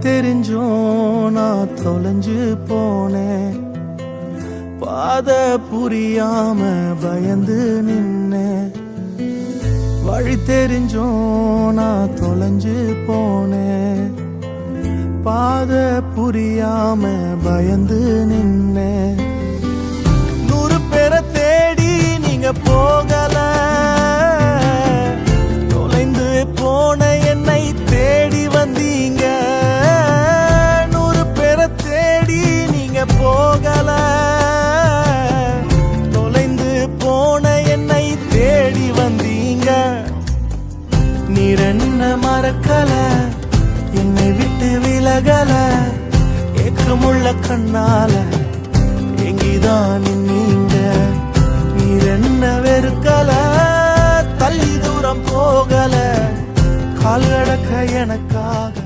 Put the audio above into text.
தெரிஞ்சும் நான் தொலைஞ்சு போனேன், பாத புரியாம பயந்து நின்னேன். வழி தெரிஞ்சும் நான் தொலைஞ்சு போனேன், பாத புரியாம பயந்து நின்னேன். 100 பேரை தேடி நீங்க போகல, தொலைந்து போன என்னை தேடி வந்தீங்க. 100 பேரை தேடி நீங்க போகல, தொலைந்து போன என்னை தேடி வந்தீங்க. நீர் என்ன மறக்கல, என்னை விட்டு விலகல, ஏக்கமுள்ள கண்ணால எங்கிதான் நீங்க. நீர் என்ன வெறுக்கல, தள்ளி தூரம் போகல, கால் கடக்க எனக்காக